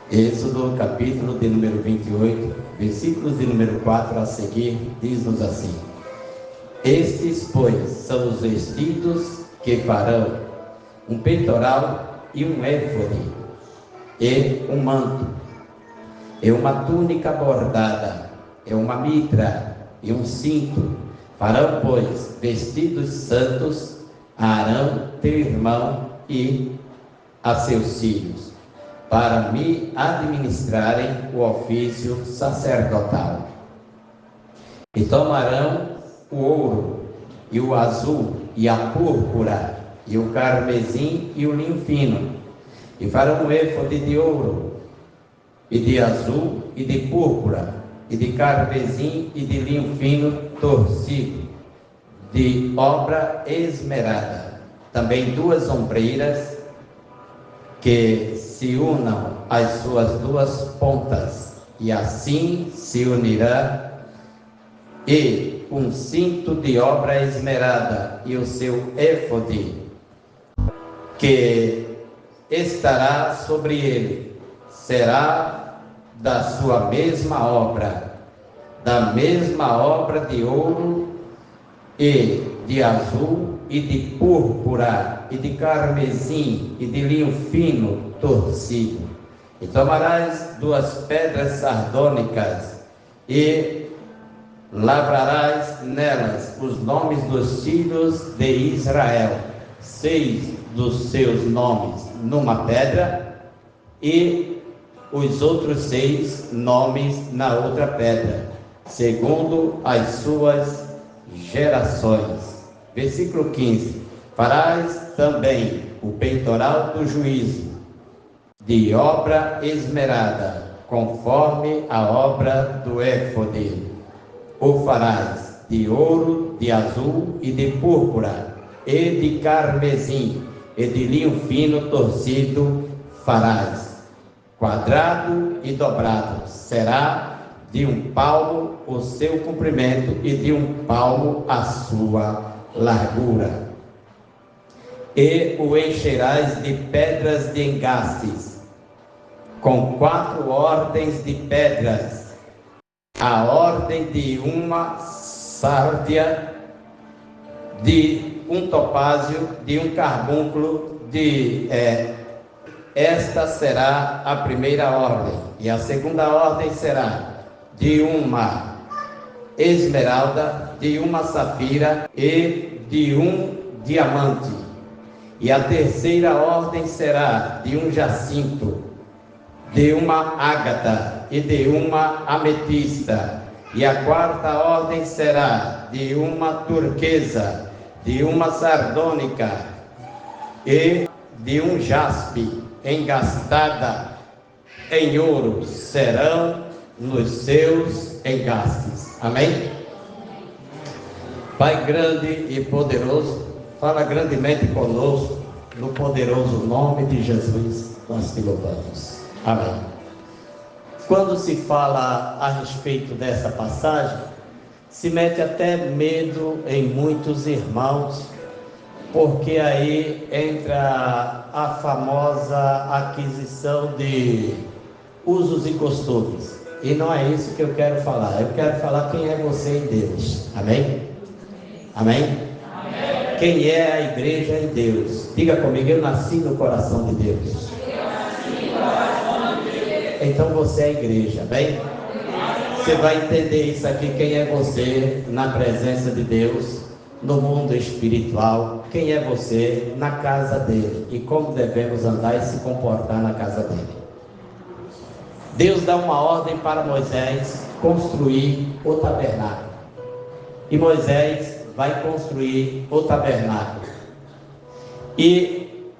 Êxodo, capítulo de número 28, versículos de número 4 a seguir, diz-nos assim: Estes, pois, são os vestidos que farão: um peitoral e um éfode, e um manto, e uma túnica bordada, e uma mitra, e um cinto. Farão, pois, vestidos santos a Arão, teu irmão, e a seus filhos, para me administrarem o ofício sacerdotal. E tomarão o ouro, e o azul, e a púrpura, e o carmesim, e o linho fino, e farão um éfode de ouro, e de azul, e de púrpura, e de carmesim, e de linho fino torcido, de obra esmerada. Também 2 ombreiras, que se unam às suas 2 pontas, e assim se unirá, e um cinto de obra esmerada, e o seu éfode, que estará sobre ele, será da sua mesma obra, da mesma obra de ouro, e de azul, e de púrpura, e de carmesim, e de linho fino torcido. E tomarás 2 pedras sardônicas, e lavrarás nelas os nomes dos filhos de Israel, 6 dos seus nomes numa pedra, e os outros 6 nomes na outra pedra, segundo as suas gerações. Versículo 15: Farás também o peitoral do juízo, de obra esmerada, conforme a obra do éfode. O farás de ouro, de azul e de púrpura, e de carmesim, e de linho fino torcido farás. Quadrado e dobrado será de 1 palmo o seu comprimento, e de 1 palmo a sua largura. E o encherás de pedras de engastes, com 4 ordens de pedras, a ordem de uma sárdia, de um topázio, de um carbúnculo, esta será a primeira ordem, e a segunda ordem será de uma esmeralda, de uma safira e de um diamante, e a terceira ordem será de um jacinto, de uma ágata e de uma ametista, e a quarta ordem será de uma turquesa, de uma sardônica e de um jaspe, engastada em ouro, serão nos seus engastes. Amém? Pai grande e poderoso, fala grandemente conosco, no poderoso nome de Jesus, nós te louvamos. Amém. Quando se fala a respeito dessa passagem, se mete até medo em muitos irmãos, porque aí entra a famosa aquisição de usos e costumes. E não é isso que eu quero falar. Eu quero falar quem é você em Deus. Amém? Amém? Amém. Quem é a igreja em Deus? Diga comigo: eu nasci no coração de Deus. Então você é a igreja, bem? Você vai entender isso aqui, quem é você na presença de Deus, no mundo espiritual, quem é você na casa dele e como devemos andar e se comportar na casa dele. Deus dá uma ordem para Moisés construir o tabernáculo, e Moisés vai construir o tabernáculo, e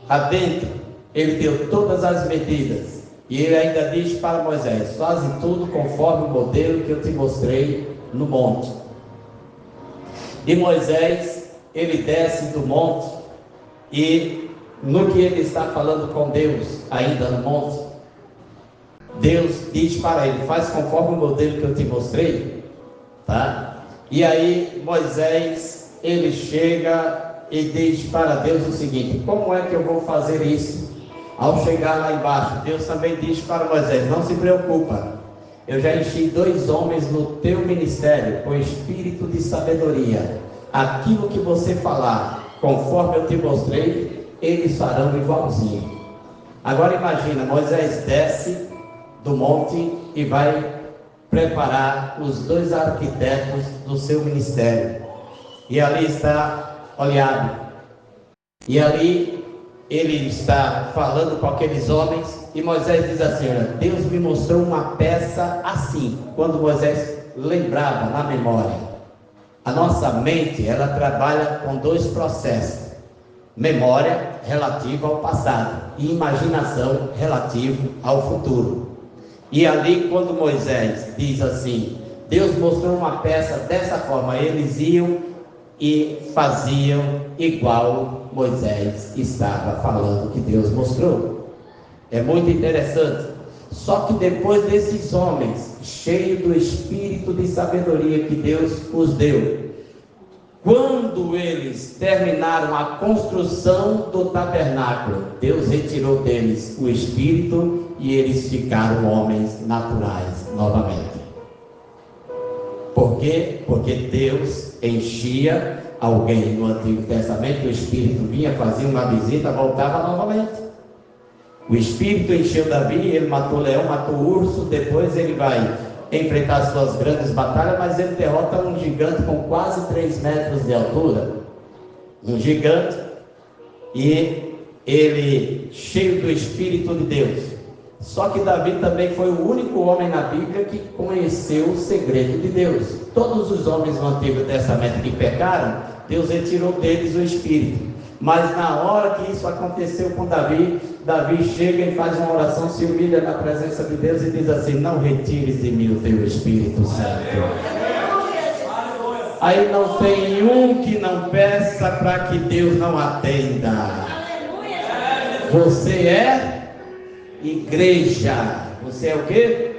adentro ele deu todas as medidas. E ele ainda diz para Moisés: faze tudo conforme o modelo que eu te mostrei no monte. E Moisés, ele desce do monte, e no que ele está falando com Deus, ainda no monte, Deus diz para ele: faz conforme o modelo que eu te mostrei, tá? E aí Moisés, ele chega e diz para Deus o seguinte: como é que eu vou fazer isso? Ao chegar lá embaixo, Deus também diz para Moisés: não se preocupa, eu já enchi 2 homens no teu ministério com espírito de sabedoria. Aquilo que você falar, conforme eu te mostrei, eles farão igualzinho. Agora imagina, Moisés desce do monte e vai preparar os 2 arquitetos do seu ministério. E ali está Oliabe. E ali ele está falando com aqueles homens, e Moisés diz assim: olha, Deus me mostrou uma peça assim. Quando Moisés lembrava na memória, a nossa mente, ela trabalha com 2 processos: memória relativa ao passado e imaginação relativa ao futuro. E ali, quando Moisés diz assim, Deus mostrou uma peça dessa forma, eles iam e faziam igual Moisés estava falando que Deus mostrou. É muito interessante. Só que depois desses homens, cheios do espírito de sabedoria que Deus os deu, quando eles terminaram a construção do tabernáculo, Deus retirou deles o espírito e eles ficaram homens naturais novamente. Por quê? Porque Deus enchia alguém no Antigo Testamento, o espírito vinha, fazia uma visita, voltava novamente. O espírito encheu Davi, ele matou leão, matou urso, depois ele vai enfrentar suas grandes batalhas, mas ele derrota um gigante com quase 3 metros de altura, um gigante, e ele cheio do Espírito de Deus. Só que Davi também foi o único homem na Bíblia que conheceu o segredo de Deus. Todos os homens no Antigo Testamento que pecaram, Deus retirou deles o Espírito. Mas na hora que isso aconteceu com Davi, Davi chega e faz uma oração, se humilha na presença de Deus e diz assim: não retires de mim o teu Espírito Santo. Aí não tem um que não peça para que Deus não atenda. Você é igreja. Você é o quê?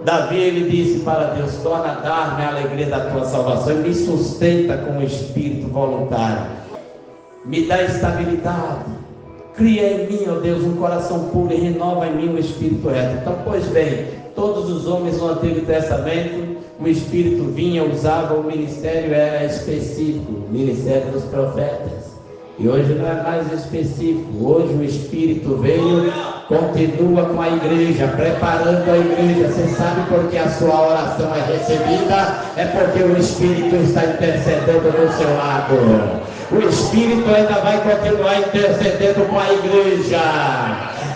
Davi, ele disse para Deus: torna a dar-me a alegria da tua salvação e me sustenta com o espírito voluntário, me dá estabilidade, cria em mim, ó Deus, um coração puro e renova em mim um espírito reto. Então, pois bem, todos os homens no Antigo Testamento, o espírito vinha, usava, o ministério era específico, o ministério dos profetas. E hoje não é mais específico. Hoje o Espírito veio, continua com a igreja, preparando a igreja. Você sabe por que a sua oração é recebida? É porque o Espírito está intercedendo do seu lado. O Espírito ainda vai continuar intercedendo com a igreja.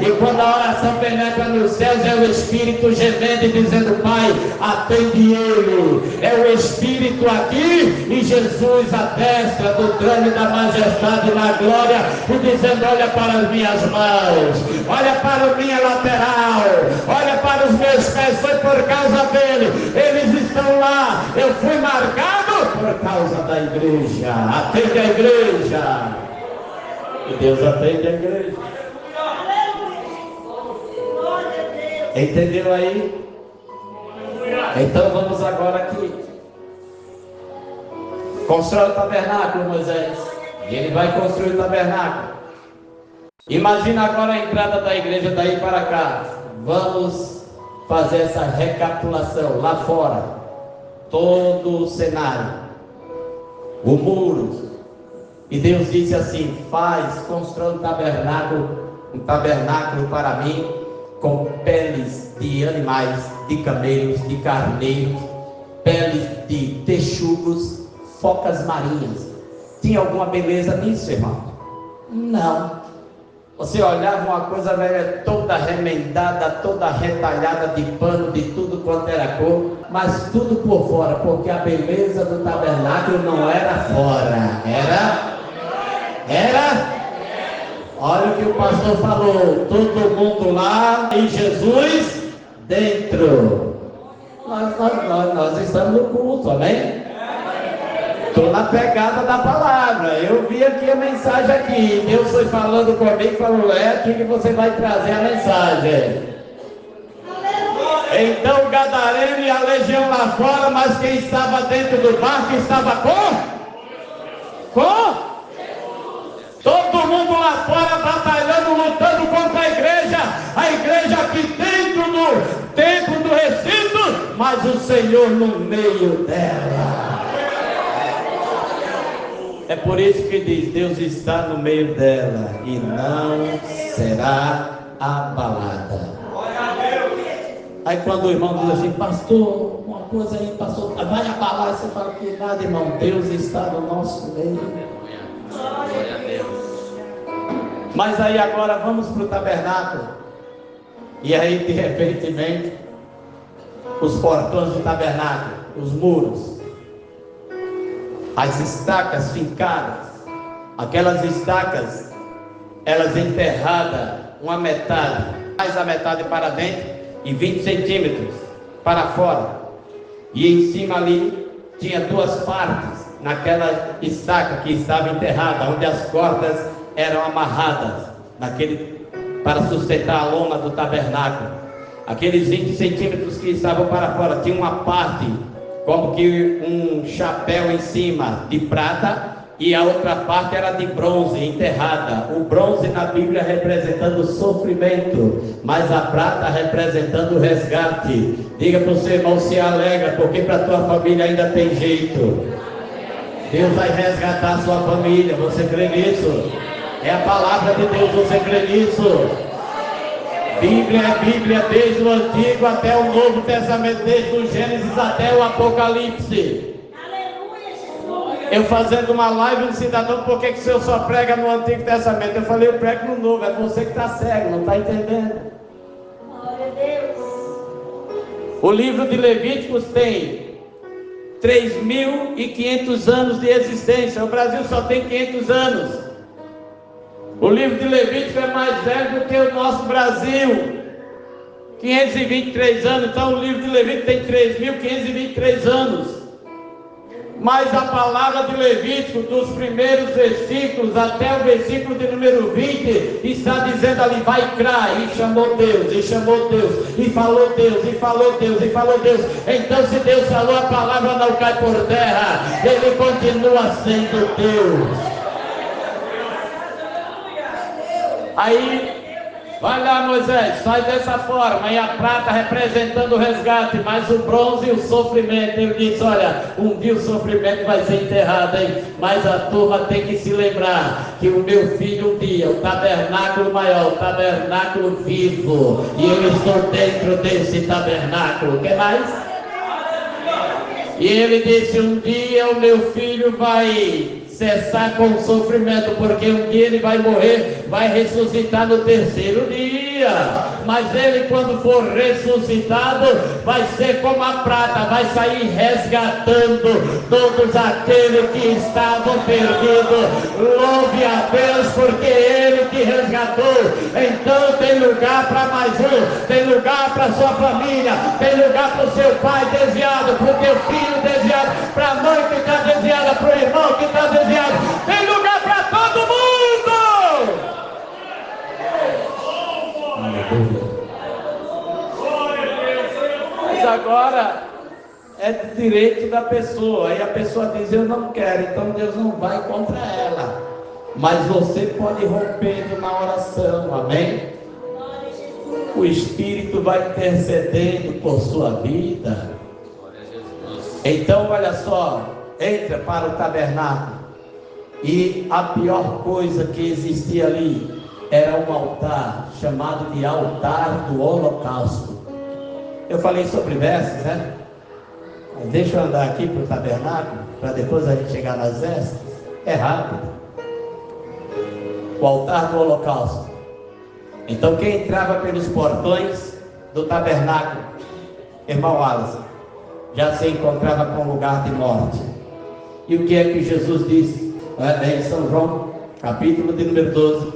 E quando a oração penetra nos céus, é o Espírito gemendo e dizendo: Pai, atende ele. É o Espírito aqui e Jesus à destra do trono da majestade na glória, e dizendo: olha para as minhas mãos, olha para a minha lateral, olha para os meus pés, foi por causa dele, eles estão lá, eu fui marcado por causa da igreja. Atende a igreja. E Deus atende a igreja. Entendeu aí? Então vamos agora aqui. Constrói o tabernáculo, Moisés. E ele vai construir o tabernáculo. Imagina agora a entrada da igreja daí para cá. Vamos fazer essa recapitulação lá fora. Todo o cenário, o muro. E Deus disse assim: constrói um tabernáculo para mim, com peles de animais, de camelos, de carneiros, peles de texugos, focas marinhas. Tinha alguma beleza nisso, irmão? Não. Você olhava uma coisa velha, toda remendada, toda retalhada de pano, de tudo quanto era cor, mas tudo por fora, porque a beleza do tabernáculo não era fora, era olha o que o pastor falou: todo mundo lá e Jesus dentro. Nós estamos no culto, amém? Estou na pegada da palavra. Eu vi aqui a mensagem aqui. Deus foi falando comigo e falou: é aqui que você vai trazer a mensagem. Então o gadareno e a legião lá fora, mas quem estava dentro do barco estava com? Todo mundo lá fora batalhando, lutando contra a igreja aqui dentro do templo, do recinto, mas o Senhor no meio dela. É por isso que diz: Deus está no meio dela e não será abalada. Aí quando o irmão diz assim: pastor, uma coisa aí, pastor, vai abalar, você fala que nada, irmão, Deus está no nosso meio. Glória a Deus. Mas aí agora vamos para o tabernáculo. E aí de repente vem os portões do tabernáculo, os muros, as estacas fincadas, aquelas estacas, elas enterradas, uma metade, mais a metade para dentro e 20 centímetros para fora. E em cima ali tinha duas partes, naquela estaca que estava enterrada, onde as cordas eram amarradas, para sustentar a lona do tabernáculo. Aqueles 20 centímetros que estavam para fora, tinha uma parte, como que um chapéu em cima, de prata, e a outra parte era de bronze, enterrada. O bronze na Bíblia representando o sofrimento, mas a prata representando o resgate. Diga para o seu irmão: se alegra, porque para a tua família ainda tem jeito. Deus vai resgatar a sua família, você crê nisso? É a palavra de Deus, você crê nisso? Bíblia é Bíblia, desde o Antigo até o Novo Testamento, desde o Gênesis até o Apocalipse. Eu fazendo uma live no cidadão: por que o senhor só prega no Antigo Testamento? Eu falei: eu prego no Novo. É você que está cego, não está entendendo. Glória a Deus. O livro de Levíticos tem 3.500 anos de existência. O Brasil só tem 500 anos. O livro de Levítico é mais velho do que o nosso Brasil, 523 anos. Então o livro de Levítico tem 3.523 anos. Mas a palavra de Levítico, dos primeiros versículos até o versículo de número 20, está dizendo ali: vai crer, e chamou Deus, e chamou Deus, e falou Deus, e falou Deus, e falou Deus. Então se Deus falou, a palavra não cai por terra, Ele continua sendo Deus. Aí, vai lá, Moisés, faz dessa forma. E a prata representando o resgate, mas o bronze o sofrimento. Ele disse: olha, um dia o sofrimento vai ser enterrado, hein? Mas a turma tem que se lembrar que o meu filho um dia, o tabernáculo maior, o tabernáculo vivo, e eu estou dentro desse tabernáculo. O que mais? E ele disse: um dia o meu filho vai cessar com o sofrimento, porque um dia ele vai morrer, vai ressuscitar no terceiro dia. Mas ele, quando for ressuscitado, vai ser como a prata, vai sair resgatando todos aqueles que estavam perdidos. Louve a Deus, porque Ele te resgatou. Então tem lugar para mais um, tem lugar para sua família, tem lugar para o seu pai desviado, para o teu filho desviado, para a mãe que está desviada, para o irmão que está desviado. Tem lugar para todo mundo. Mas agora é direito da pessoa. Aí a pessoa diz: eu não quero. Então Deus não vai contra ela. Mas você pode romper numa oração. Amém? O Espírito vai intercedendo por sua vida. Então olha só, entra para o tabernáculo. E a pior coisa que existia ali era um altar, chamado de altar do holocausto. Eu falei sobre vestes, né? Mas deixa eu andar aqui para o tabernáculo, para depois a gente chegar nas vestes. É rápido. O altar do holocausto. Então quem entrava pelos portões do tabernáculo, irmão Wallace, já se encontrava com um lugar de morte. E o que é que Jesus disse? Em São João, capítulo de número 12,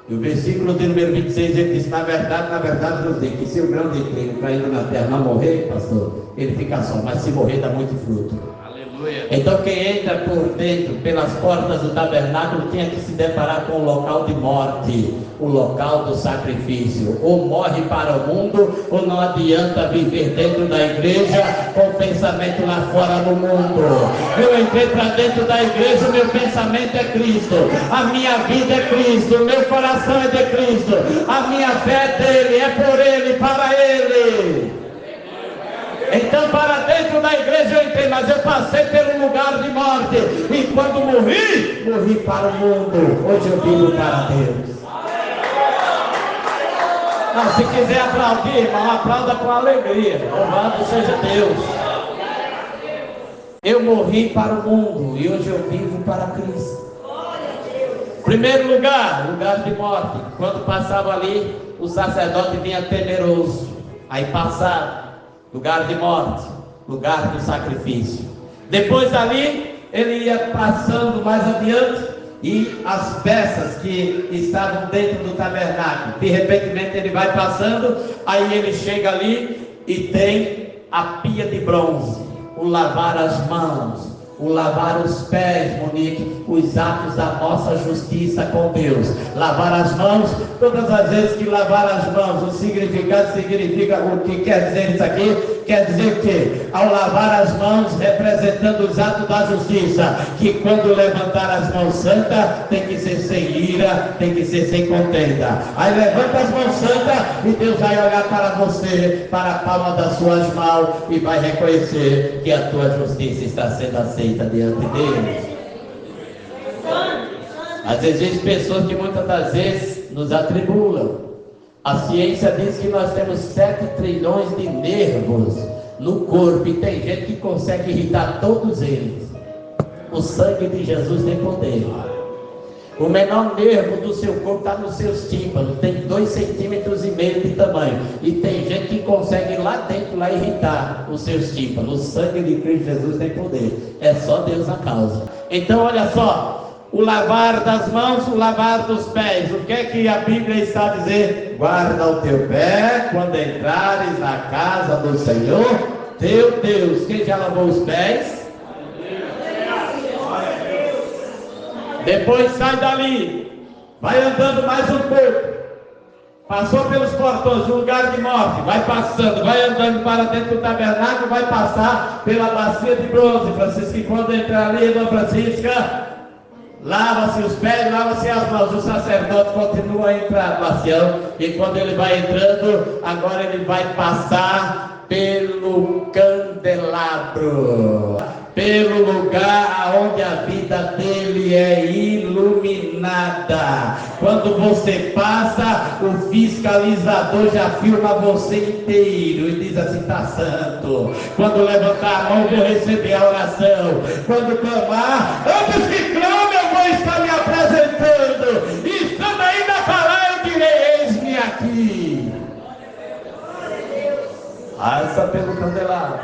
e o versículo de número 26, ele diz: na verdade vos digo, que se o grão de trigo caindo na terra não morrer, pastor, ele fica só, mas se morrer dá muito fruto. Aleluia. Então quem entra por dentro, pelas portas do tabernáculo, tinha que se deparar com o local de morte, o local do sacrifício. Ou morre para o mundo, ou não adianta viver dentro da igreja com o pensamento lá fora no mundo. Eu entrei para dentro da igreja, o meu pensamento é Cristo, a minha vida é Cristo, o meu coração é de Cristo, a minha fé é dele, é por ele, para ele. Então para dentro da igreja eu entrei, mas eu passei pelo lugar de morte, e quando morri para o mundo. Hoje eu vivo para Deus. Não, se quiser aplaudir, irmão, aplauda com alegria. Louvado seja Deus. Eu morri para o mundo e hoje eu vivo para Cristo. Primeiro lugar, lugar de morte. Quando passava ali, o sacerdote vinha temeroso. Aí passava, lugar de morte, lugar do sacrifício. Depois dali, ele ia passando mais adiante, e as peças que estavam dentro do tabernáculo, de repente ele vai passando, aí ele chega ali e tem a pia de bronze, o lavar as mãos, o lavar os pés, Monique, os atos da nossa justiça com Deus. Lavar as mãos, todas as vezes que lavar as mãos, o significado significa o que quer dizer isso aqui? Quer dizer que ao lavar as mãos, representando os atos da justiça, que quando levantar as mãos santas, tem que ser sem ira, tem que ser sem contenda. Aí levanta as mãos santas e Deus vai olhar para você, para a palma das suas mãos, e vai reconhecer que a tua justiça está sendo aceita diante dele. Às vezes existem pessoas que muitas das vezes nos atribulam. A ciência diz que nós temos 7 trilhões de nervos no corpo, e tem gente que consegue irritar todos eles. O sangue de Jesus tem poder. O menor nervo do seu corpo está nos seus tímpanos, tem 2,5 centímetros de tamanho, e tem gente que consegue lá dentro lá irritar os seus tímpanos. O sangue de Cristo Jesus tem poder. É só Deus a causa. Então olha só, o lavar das mãos, o lavar dos pés. O que é que a Bíblia está dizendo? Guarda o teu pé quando entrares na casa do Senhor teu Deus. Quem já lavou os pés? Depois sai dali, vai andando mais um pouco, passou pelos portões, um lugar de morte, vai passando, vai andando para dentro do tabernáculo, vai passar pela bacia de bronze. Francisco, e quando entrar ali, irmã Francisca, lava-se os pés, lava-se as mãos. O sacerdote continua a entrar no bacião, e quando ele vai entrando, agora ele vai passar pelo candelabro, pelo lugar onde a vida dele é iluminada. Quando você passa, o fiscalizador já filma você inteiro e diz assim: está santo. Quando levantar a mão, vou receber a oração. Quando clamar, antes que clame, eu vou estar me apresentando. E estando ainda a falar, eu direi: eis-me aqui. Passa pelo candelabro.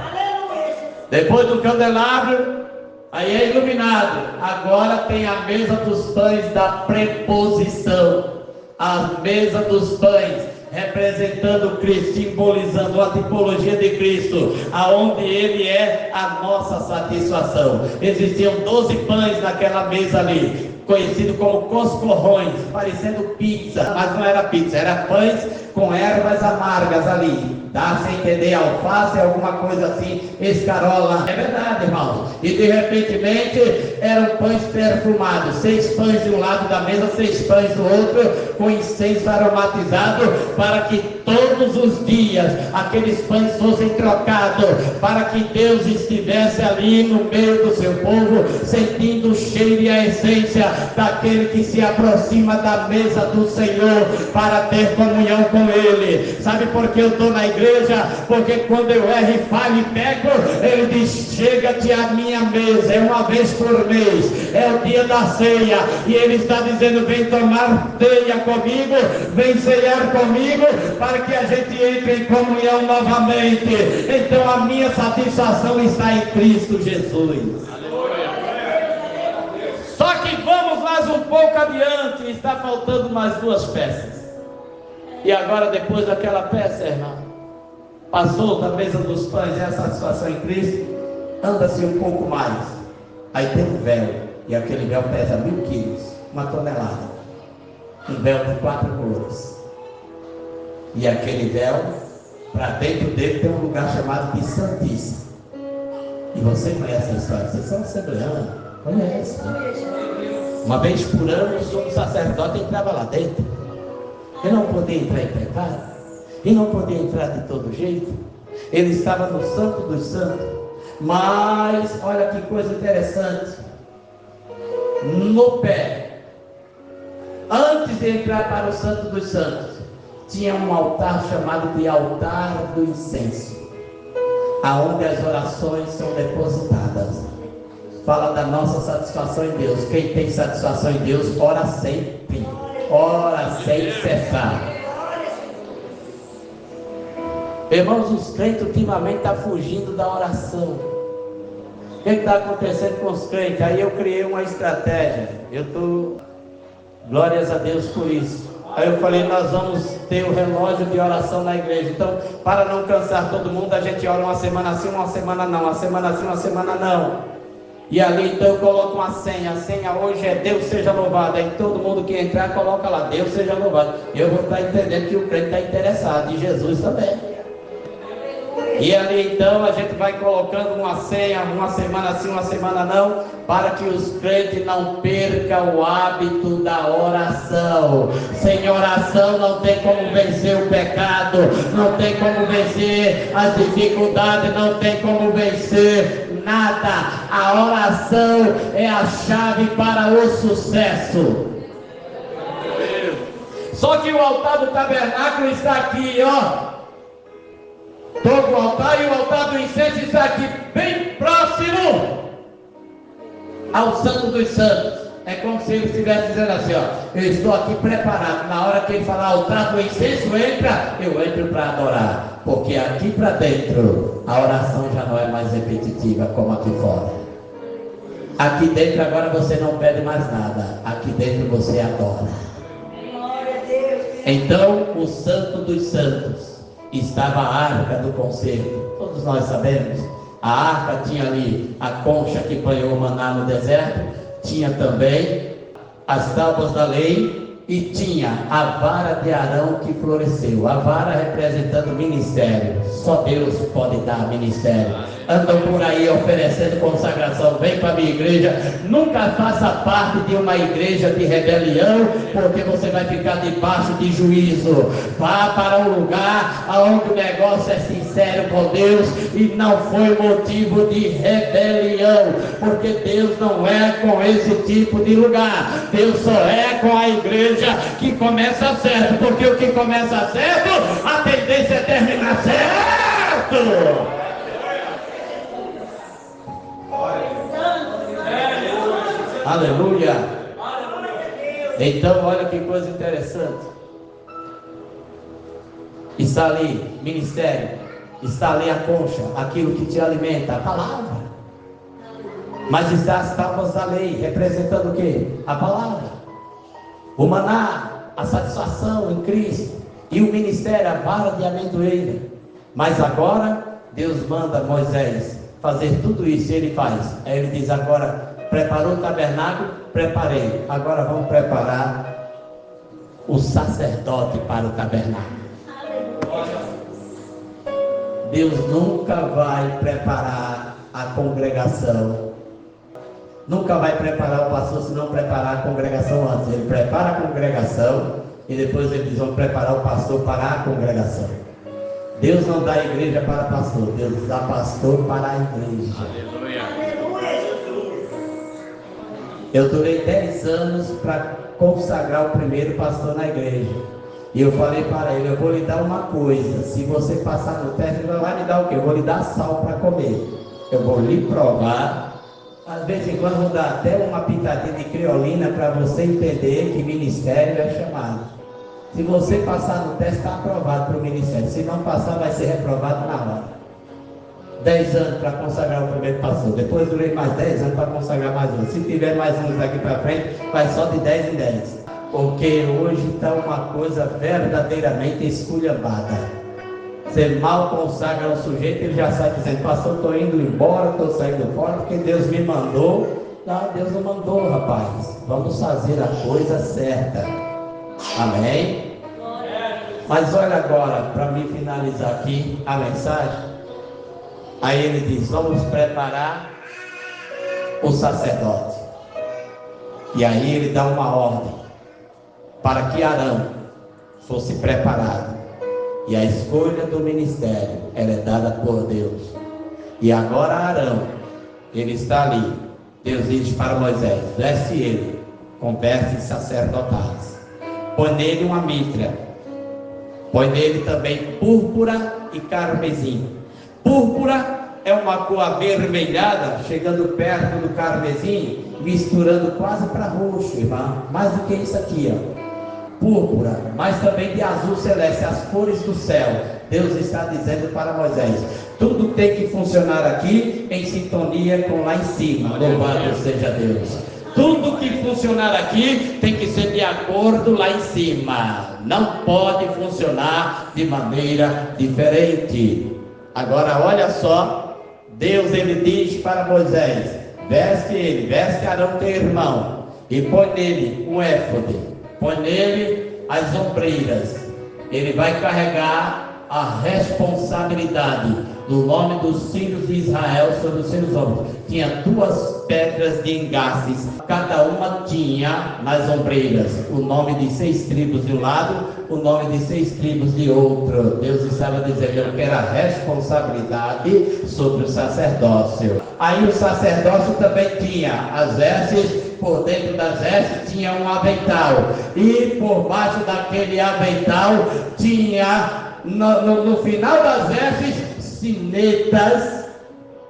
Depois do candelabro, aí é iluminado. Agora tem a mesa dos pães da preposição. A mesa dos pães, representando Cristo, simbolizando a tipologia de Cristo, aonde Ele é a nossa satisfação. Existiam 12 pães naquela mesa ali, conhecido como coscorrões, parecendo pizza, mas não era pizza, era pães com ervas amargas ali. Dá-se a entender alface, alguma coisa assim, escarola. É verdade, irmãos. E de repentemente eram pães perfumados, 6 pães de um lado da mesa, 6 pães do outro, com incenso aromatizado, para que todos os dias aqueles pães fossem trocados, para que Deus estivesse ali no meio do seu povo, sentindo o cheiro e a essência daquele que se aproxima da mesa do Senhor para ter comunhão com Ele. Sabe por que eu estou na igreja? Porque quando eu erro e falho e peco, Ele diz: chega-te à minha mesa. É uma vez por mês, é o dia da ceia, e Ele está dizendo: vem tomar ceia comigo, vem ceiar comigo, para que a gente entre em comunhão novamente. Então a minha satisfação está em Cristo Jesus. Só que vamos mais um pouco adiante, está faltando mais 2 peças. E agora, depois daquela peça, irmão, passou da mesa dos pães e a satisfação em Cristo, anda-se um pouco mais. Aí tem um véu, e aquele véu pesa 1000 quilos, 1 tonelada. Um véu de 4 cores. E aquele véu, para dentro dele tem um lugar chamado de Santíssimo. E você conhece a história? Vocês são assembleanos? Conhece? Uma vez por ano, o sumo sacerdote entrava lá dentro. Ele não podia entrar em pecado. E não podia entrar de todo jeito. Ele estava no Santo dos Santos. Mas, olha que coisa interessante. No pé, antes de entrar para o Santo dos Santos, tinha um altar chamado de altar do incenso, aonde as orações são depositadas. Fala da nossa satisfação em Deus. Quem tem satisfação em Deus, ora sempre, ora sem cessar. Irmãos, os crentes ultimamente estão fugindo da oração. O que está acontecendo com os crentes? Aí eu criei uma estratégia. Eu estou, glórias a Deus por isso. Aí eu falei, nós vamos ter o relógio de oração na igreja. Então, para não cansar todo mundo, a gente ora uma semana sim, uma semana não. Uma semana sim, uma semana não. E ali então eu coloco uma senha. A senha hoje é Deus seja louvado. Aí todo mundo que entrar coloca lá, Deus seja louvado. Eu vou estar entendendo que o crente está interessado. E Jesus também. E ali então a gente vai colocando uma senha, uma semana sim, uma semana não, para que os crentes não percam o hábito da oração. Sem oração não tem como vencer o pecado, não tem como vencer as dificuldades, não tem como vencer nada. A oração é a chave para o sucesso. Só que o altar do tabernáculo está aqui, ó. Todo o altar, e o altar do incenso está aqui bem próximo ao Santo dos Santos. É como se ele estivesse dizendo assim, ó, eu estou aqui preparado. Na hora que ele falar altar do incenso, entra, eu entro para adorar. Porque aqui para dentro, a oração já não é mais repetitiva como aqui fora. Aqui dentro agora você não pede mais nada. Aqui dentro você adora. Então, o Santo dos Santos estava a arca do concerto. Todos nós sabemos, a arca tinha ali a concha que banhou o maná no deserto, tinha também as tábuas da lei e tinha a vara de Arão que floresceu. A vara representando o ministério. Só Deus pode dar ministério. Andam por aí oferecendo consagração. Vem para a minha igreja. Nunca faça parte de uma igreja de rebelião, porque você vai ficar debaixo de juízo. Vá para um lugar onde o negócio é sincero com Deus e não foi motivo de rebelião, porque Deus não é com esse tipo de lugar. Deus só é com a igreja que começa certo, porque o que começa certo, a tendência é terminar certo. Aleluia. Então olha que coisa interessante. Está ali ministério, está ali a concha, aquilo que te alimenta, a palavra. Mas está as tábuas da lei, representando o que? A palavra. O maná, a satisfação em Cristo. E o ministério, a vara de amendoeira. Mas agora Deus manda Moisés fazer tudo isso, e ele faz. Aí ele diz agora, preparou o tabernáculo? Preparei. Agora vamos preparar o sacerdote para o tabernáculo. Deus nunca vai preparar a congregação. Nunca vai preparar o pastor se não preparar a congregação antes. Ele prepara a congregação e depois eles vão preparar o pastor para a congregação. Deus não dá a igreja para pastor, Deus dá pastor para a igreja. Aleluia. Eu durei 10 anos para consagrar o primeiro pastor na igreja. E eu falei para ele, eu vou lhe dar uma coisa, se você passar no teste, ele vai me dar o quê? Eu vou lhe dar sal para comer. Eu vou lhe provar. Às vezes em quando vou dar até uma pitadinha de creolina para você entender que ministério é chamado. Se você passar no teste, está aprovado para o ministério. Se não passar, vai ser reprovado na hora. 10 anos para consagrar o primeiro pastor. Depois durei mais 10 anos para consagrar mais um. Se tiver mais uns daqui para frente, vai só de 10 em 10. Porque hoje está uma coisa verdadeiramente esculhambada. Você mal consagra o sujeito, ele já sai dizendo, pastor, estou indo embora, estou saindo fora, porque Deus me mandou Não, Deus não mandou, rapaz. Vamos fazer a coisa certa. Amém? Mas olha agora, para me finalizar aqui a mensagem. Aí ele diz: vamos preparar o sacerdote. E aí ele dá uma ordem para que Arão fosse preparado. E a escolha do ministério ela é dada por Deus. E agora Arão, ele está ali. Deus diz para Moisés: veste ele com vestes sacerdotais, põe nele uma mitra, põe nele também púrpura e carmesim. Púrpura é uma cor avermelhada, chegando perto do carmesim, misturando quase para roxo, irmão. Mais do que isso aqui, ó. Púrpura, mas também de azul celeste, as cores do céu. Deus está dizendo para Moisés: tudo tem que funcionar aqui em sintonia com lá em cima. Louvado seja Deus. Tudo que funcionar aqui tem que ser de acordo lá em cima. Não pode funcionar de maneira diferente. Agora olha só, Deus ele diz para Moisés: veste ele, veste Arão teu irmão, e põe nele um éfode, põe nele as ombreiras. Ele vai carregar a responsabilidade do nome dos filhos de Israel sobre os seus ombros. Tinha 2 pedras de engastes, cada uma tinha nas ombreiras o nome de 6 tribos de um lado, o nome de 6 tribos de outro. Deus estava dizendo que era responsabilidade sobre o sacerdócio. Aí o sacerdócio também tinha as vestes, por dentro das vestes tinha um avental, e por baixo daquele avental tinha no final das vestes sinetas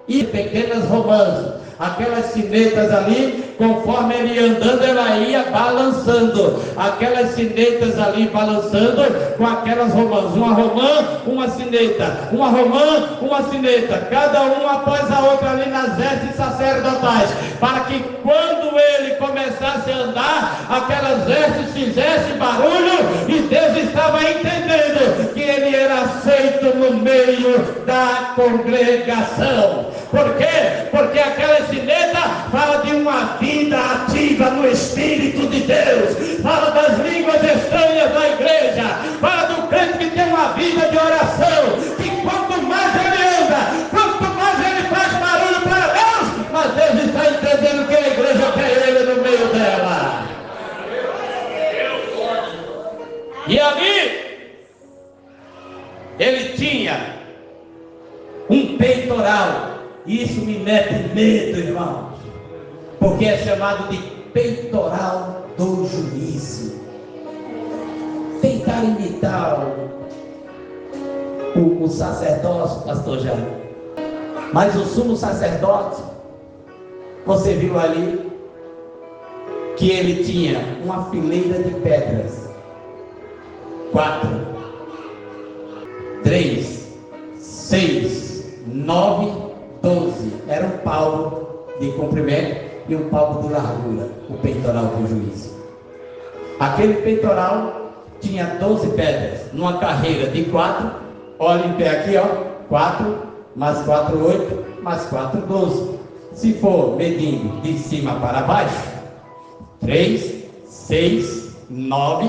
e pequenas romãs. Aquelas sinetas ali, conforme ele ia andando, ela ia balançando. Aquelas sinetas ali balançando com aquelas romãs. Uma romã, uma sineta. Uma romã, uma sineta. Cada uma após a outra ali nas vestes sacerdotais. Para que quando ele começasse a andar, aquelas vestes fizessem barulho. E Deus estava entendendo que ele era aceito no meio da congregação. Por quê? Porque aquela sineta fala de uma vida ativa no Espírito de Deus, fala das línguas estranhas da igreja, fala do crente que tem uma vida de oração, que quanto mais ele anda, quanto mais ele faz barulho para Deus, mas Deus está entendendo que a igreja quer ele no meio dela. E ali ele tinha um peitoral. Isso me mete medo, irmão, porque é chamado de peitoral do juízo. Tentar imitar o sacerdócio, pastor Jair. Mas o sumo sacerdote, você viu ali que ele tinha uma fileira de pedras, 4, 3, 6, 9, 12, era um palmo de comprimento e um palmo de largura, o peitoral do juízo. Aquele peitoral tinha 12 pedras, numa carreira de 4, olha em pé aqui, ó, 4, mais 4, 8, mais 4, 12. Se for medindo de cima para baixo, 3, 6, 9,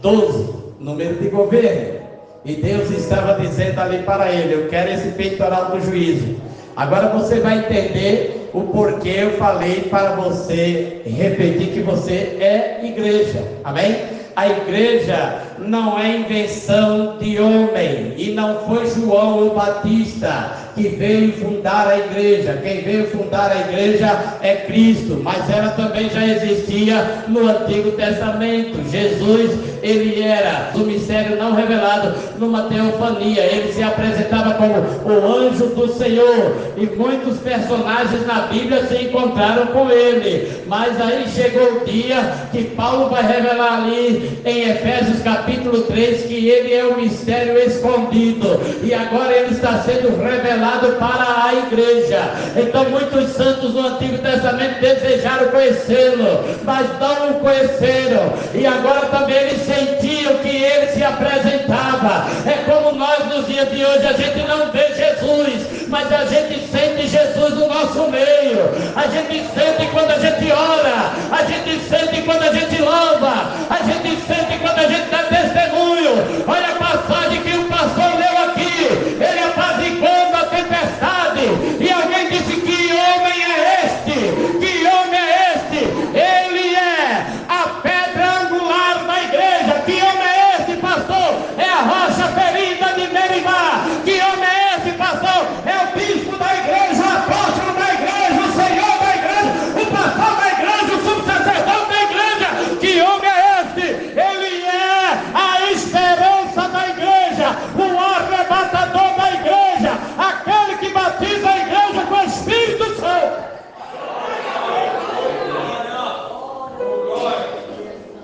12, número de governo. E Deus estava dizendo ali para ele: eu quero esse peitoral do juízo. Agora você vai entender o porquê eu falei para você repetir que você é igreja. Amém? A igreja não é invenção de homem, e não foi João o Batista que veio fundar a igreja. Quem veio fundar a igreja é Cristo, mas ela também já existia no Antigo Testamento. Jesus, ele era do mistério não revelado numa teofania. Ele se apresentava como o anjo do Senhor, e muitos personagens na Bíblia se encontraram com ele. Mas aí chegou o dia que Paulo vai revelar ali em Efésios capítulo 3 que ele é o mistério escondido, e agora ele está sendo revelado para a igreja. Então muitos santos no Antigo Testamento desejaram conhecê-lo, mas não o conheceram, e agora também eles sentiam que ele se apresentava. É como nós nos dias de hoje, a gente não vê Jesus, mas a gente sente Jesus no nosso meio. A gente sente quando a gente ora, a gente sente quando a gente louva, a gente sente quando a gente dá testemunho. Olha a passagem que o pastor leu aqui, ele apaziguando a tempestade, e alguém disse: que homem é este? Que homem é este? Ele é a pedra angular da igreja. Que homem é este, pastor? É a rocha ferida de Meribá. Que homem é esse, pastor? É o bispo da igreja, o apóstolo da igreja, o senhor da igreja, o pastor da igreja, o subsacerdote da igreja. Que homem é esse? Ele é a esperança da igreja, o arrebatador da igreja, aquele que batiza a igreja com o Espírito Santo.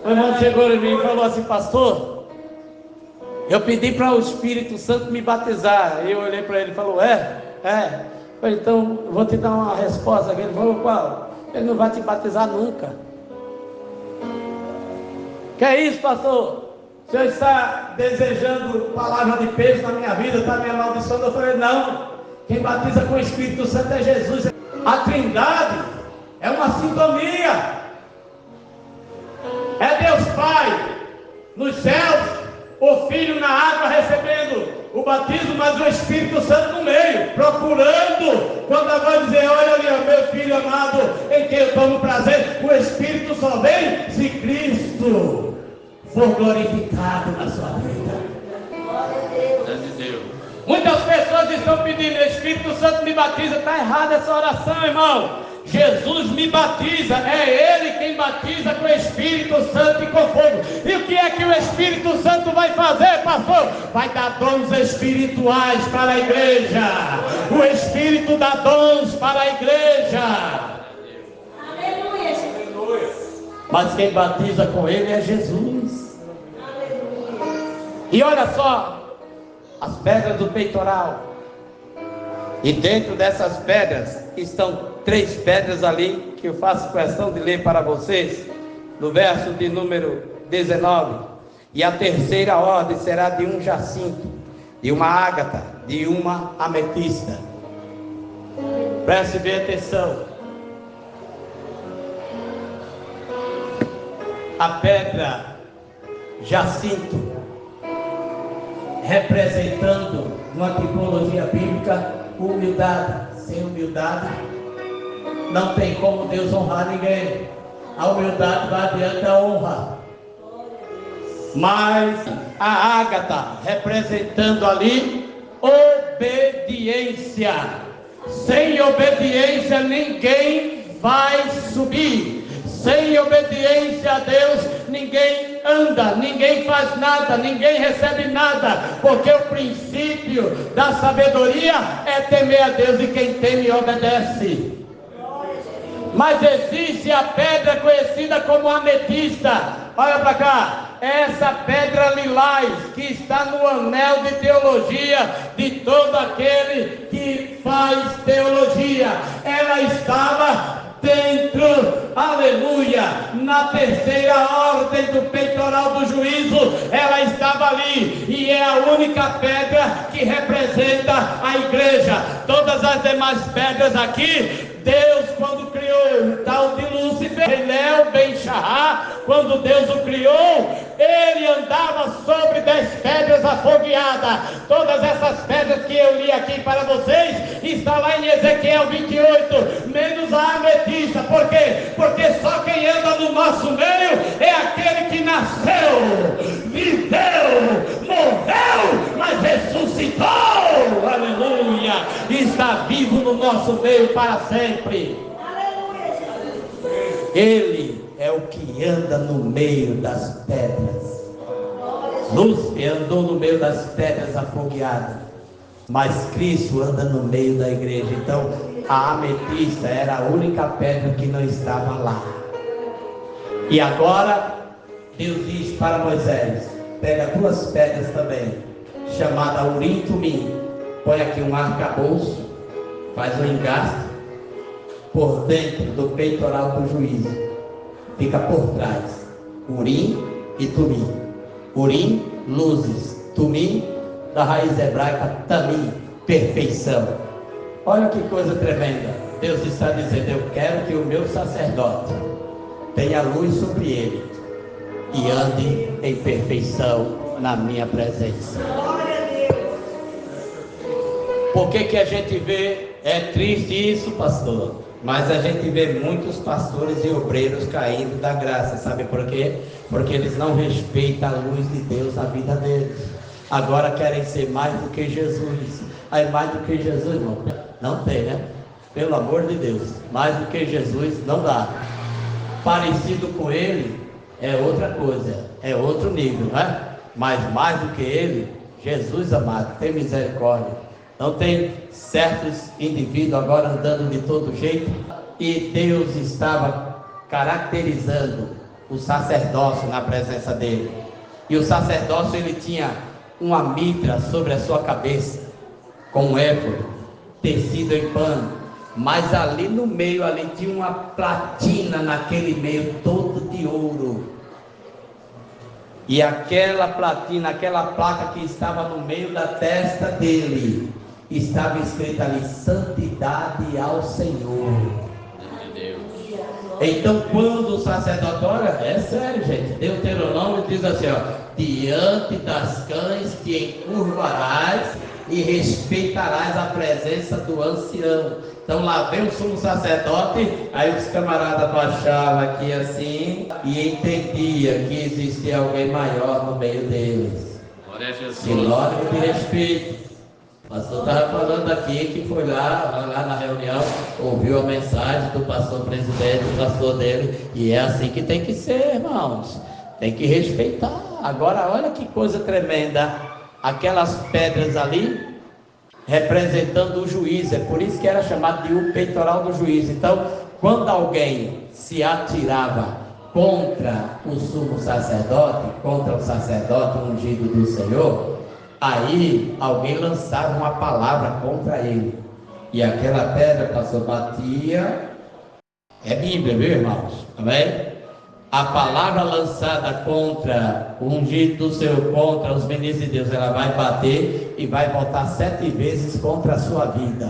O irmão chegou em mim e falou assim: pastor, eu pedi para o Espírito Santo me batizar. Eu olhei para ele e falou: é. Falei: então eu vou te dar uma resposta aqui. Ele falou: qual? Ele não vai te batizar nunca. Que é isso, pastor? O senhor está desejando palavra de peso na minha vida, está me amaldiçoando? Eu falei: não, quem batiza com o Espírito Santo é Jesus. A Trindade é uma sintonia. É Deus Pai nos céus, o Filho na água recebendo o batismo, mas o Espírito Santo no meio, procurando. Quando a mãe dizer: olha ali, ó, meu filho amado, em quem eu tomo prazer, o Espírito só vem se Cristo for glorificado na sua vida. Muitas pessoas estão pedindo: Espírito Santo me batiza. Está errada essa oração, irmão. Jesus me batiza, é Ele quem batiza com o Espírito Santo e com fogo. E o que é que o Espírito Santo vai fazer, pastor? Vai dar dons espirituais para a igreja. O Espírito dá dons para a igreja. Aleluia. Mas quem batiza com Ele é Jesus. Aleluia. E olha só, as pedras do peitoral. E dentro dessas pedras estão 3 pedras ali, que eu faço questão de ler para vocês, no verso de número 19. E a terceira ordem será de um jacinto, de uma ágata, de uma ametista. Preste bem atenção. A pedra jacinto, representando uma tipologia bíblica, humildade. Sem humildade não tem como Deus honrar ninguém. A humildade vai adiante da honra. Mas a ágata, representando ali obediência. Sem obediência ninguém vai subir. Sem obediência a Deus ninguém anda, ninguém faz nada, ninguém recebe nada. Porque o princípio da sabedoria é temer a Deus, e quem teme obedece. Mas existe a pedra conhecida como ametista. Olha para cá. Essa pedra lilás que está no anel de teologia de todo aquele que faz teologia. Ela estava dentro, aleluia, na terceira ordem do peitoral do juízo. Ela estava ali, e é a única pedra que representa a igreja. Todas as demais pedras aqui, Deus, quando criou o tal de Lúcifer, Enel Ben Shahá, quando Deus o criou, ele andava sobre 10 pedras afogueadas. Todas essas pedras que eu li aqui para vocês, está lá em Ezequiel 28, menos a ametista. Por quê? Porque só quem anda no nosso meio é aquele que nasceu, viveu, morreu, mas ressuscitou, aleluia, e está vivo no nosso meio para sempre. Ele é o que anda no meio das pedras. Lúcifer andou no meio das pedras afogueadas, mas Cristo anda no meio da igreja. Então a ametista era a única pedra que não estava lá. E agora Deus diz para Moisés: pega 2 pedras também, chamada Urim e Tumim, põe aqui um arcabouço, faz um engaste por dentro do peitoral do juízo, fica por trás, Urim e Tumim. Urim, luzes, Tumim, da raiz hebraica Tamim, perfeição. Olha que coisa tremenda. Deus está dizendo: eu quero que o meu sacerdote tenha luz sobre ele e ande em perfeição na minha presença. Por que a gente vê, é triste isso, pastor, mas a gente vê muitos pastores e obreiros caindo da graça, sabe por quê? Porque eles não respeitam a luz de Deus na vida deles. Agora querem ser mais do que Jesus. Aí mais do que Jesus, irmão, não tem, né? Pelo amor de Deus, mais do que Jesus não dá. Parecido com ele é outra coisa, é outro nível, né? Mas mais do que ele, Jesus amado, tem misericórdia. Não tem certos indivíduos agora andando de todo jeito, e Deus estava caracterizando o sacerdócio na presença dele. E o sacerdócio, ele tinha uma mitra sobre a sua cabeça, com um éfode, tecido em pano, mas ali no meio, ali tinha uma platina naquele meio, todo de ouro. E aquela platina, aquela placa que estava no meio da testa dele, estava escrito ali: santidade ao Senhor. Então, quando o sacerdote, olha, é sério, gente, Deuteronômio diz assim, ó: diante das cães te encurvarás e respeitarás a presença do ancião. Então lá vem o sumo sacerdote, aí os camaradas baixavam aqui assim e entendia que existia alguém maior no meio deles. Glória a Jesus. Sinônimo de respeito. O pastor estava falando aqui que foi lá na reunião, ouviu a mensagem do pastor presidente, do pastor dele, e é assim que tem que ser, irmãos. Tem que respeitar. Agora olha que coisa tremenda, aquelas pedras ali representando o juiz, é por isso que era chamado de o peitoral do juiz. Então, quando alguém se atirava contra o sumo sacerdote, contra o sacerdote ungido do Senhor, aí alguém lançava uma palavra contra ele, e aquela pedra, pastor, batia. É Bíblia, viu, irmãos? Amém? A palavra lançada contra o ungido do Senhor, contra os ministros de Deus, ela vai bater e vai voltar 7 vezes contra a sua vida.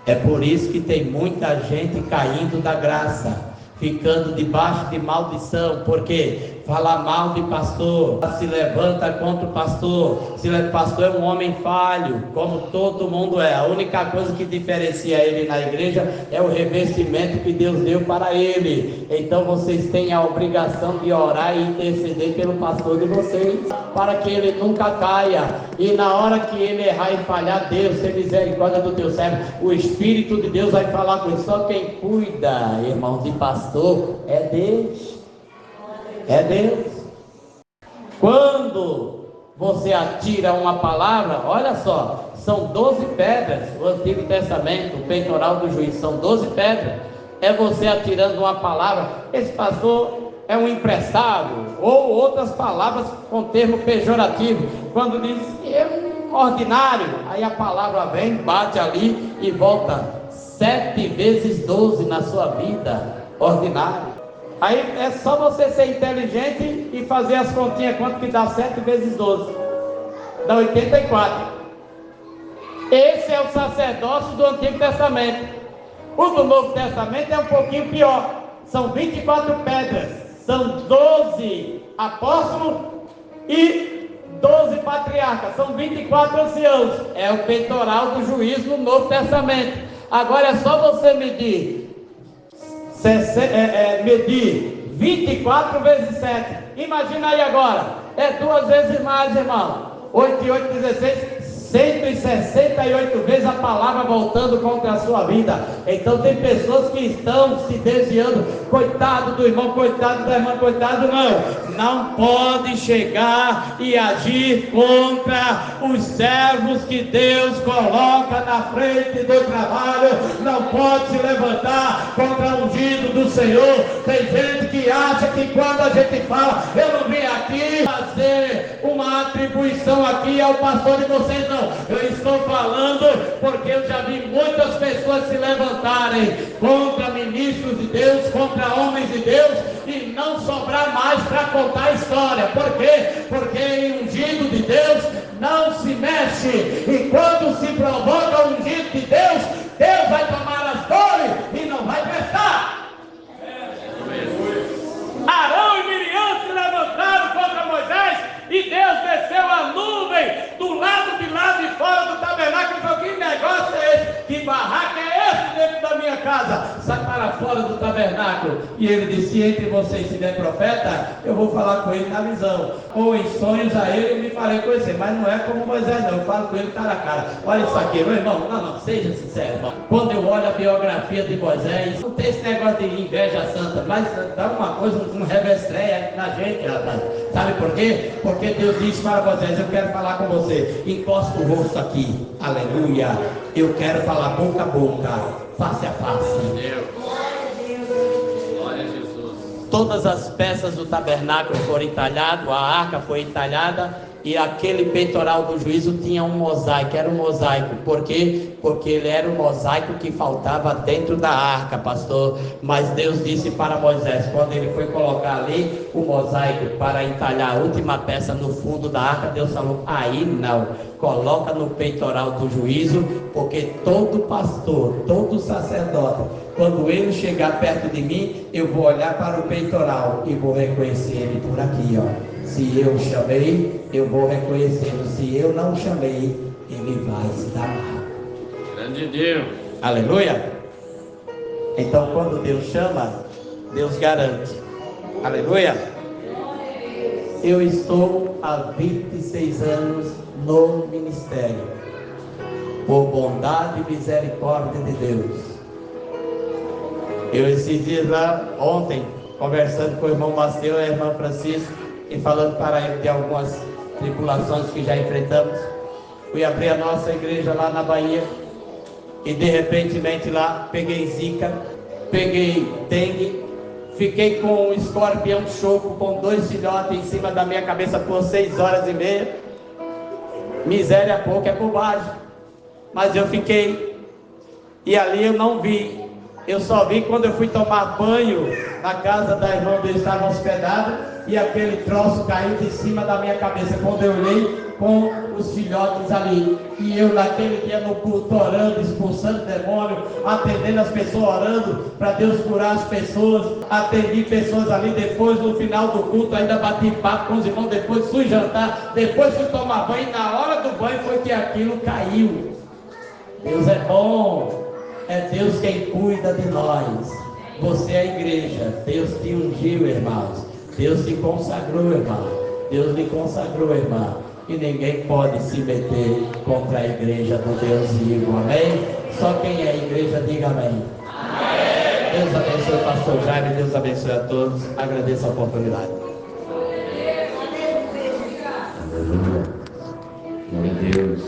É por isso que tem muita gente caindo da graça, ficando debaixo de maldição, porque falar mal de pastor, se levanta contra o pastor. Se o pastor é um homem falho, como todo mundo é. A única coisa que diferencia ele na igreja é o revestimento que Deus deu para ele. Então vocês têm a obrigação de orar e interceder pelo pastor de vocês, para que ele nunca caia. E na hora que ele errar e falhar, Deus tem misericórdia do teu servo. O Espírito de Deus vai falar com ele. Só quem cuida, irmão, de pastor é Deus. É Deus. Quando você atira uma palavra, olha só, são 12 pedras. O Antigo Testamento, o peitoral do juiz, são 12 pedras. É você atirando uma palavra. Esse pastor é um imprestável, ou outras palavras com termo pejorativo. Quando diz que é um ordinário, aí a palavra vem, bate ali e volta 7 vezes 12 na sua vida. Ordinário. Aí é só você ser inteligente e fazer as continhas, quanto que dá 7 vezes 12? Dá 84. Esse é o sacerdócio do Antigo Testamento. O do Novo Testamento é um pouquinho pior. São 24 pedras. São 12 apóstolos e 12 patriarcas. São 24 anciãos. É o peitoral do juízo no Novo Testamento. Agora é só você medir 24 vezes 7. Imagina aí agora. É 2 vezes mais, irmão. 8 e 8, 16. 168 vezes a palavra voltando contra a sua vida. Então tem pessoas que estão se desviando. Coitado do irmão, coitado da irmã, coitado não pode chegar e agir contra os servos que Deus coloca na frente do trabalho. Não pode se levantar contra o ungido do Senhor. Tem gente que acha que quando a gente fala, eu não vim aqui fazer uma atribuição aqui ao pastor de vocês, não. Eu estou falando porque eu já vi muitas pessoas se levantarem contra ministros de Deus, contra homens de Deus, e não sobrar mais para contar a história. Por quê? Porque em ungido de Deus não se mexe, e quando se provoca o ungido de Deus, Deus vai tomar as dores tabernáculo. E ele disse: se entre vocês tiver profeta, eu vou falar com ele na visão, ou em sonhos a ele eu me farei conhecer. Mas não é como Moisés não, eu falo com ele cara a cara. Olha isso aqui, meu irmão, não, seja sincero, irmão. Quando eu olho a biografia de Moisés, não tem esse negócio de inveja santa, mas dá uma coisa, um revestreia na gente, rapaz. Sabe por quê? Porque Deus disse para Moisés: eu quero falar com você, encosta o rosto aqui, aleluia. Eu quero falar boca a boca, face a face. Glória a Jesus. Todas as peças do tabernáculo foram entalhadas, a arca foi entalhada, e aquele peitoral do juízo tinha um mosaico, era um mosaico. Por quê? Porque ele era o mosaico que faltava dentro da arca, pastor. Mas Deus disse para Moisés, quando ele foi colocar ali o mosaico para entalhar a última peça no fundo da arca, Deus falou: aí não, coloca no peitoral do juízo, porque todo pastor, todo sacerdote, quando ele chegar perto de mim, eu vou olhar para o peitoral e vou reconhecer ele por aqui, ó. Se eu chamei, eu vou reconhecê-lo. Se eu não chamei, ele vai se dar mal. Grande Deus. Aleluia. Então, quando Deus chama, Deus garante. Aleluia. Eu estou há 26 anos no ministério, por bondade e misericórdia de Deus. Eu esses dias lá, ontem, conversando com o irmão Maceu e a irmã Francisco, e falando para ele de algumas tribulações que já enfrentamos. Fui abrir a nossa igreja lá na Bahia, e de repentemente lá, peguei zika, peguei dengue, fiquei com um escorpião choco com 2 filhotes em cima da minha cabeça por 6 horas e meia. Miséria pouca é bobagem, mas eu fiquei, e ali eu não vi. Eu só vi quando eu fui tomar banho na casa da irmã onde eu estava hospedado, e aquele troço caiu de cima da minha cabeça. Quando eu olhei, com os filhotes ali, e eu naquele dia no culto orando, expulsando demônio, atendendo as pessoas, orando para Deus curar as pessoas. Atendi pessoas ali. Depois, no final do culto, ainda bati papo com os irmãos. Depois fui jantar, depois fui tomar banho, e na hora do banho foi que aquilo caiu. Deus é bom. É Deus quem cuida de nós. Você é a igreja. Deus te ungiu, irmãos. Deus te consagrou, irmão. Deus lhe consagrou, irmão. E ninguém pode se meter contra a igreja do Deus vivo. Amém? Só quem é a igreja, diga amém. Amém. Deus abençoe o pastor Jaime. Deus abençoe a todos. Agradeço a oportunidade. Aleluia. Glória a Deus.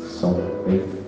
Som feito.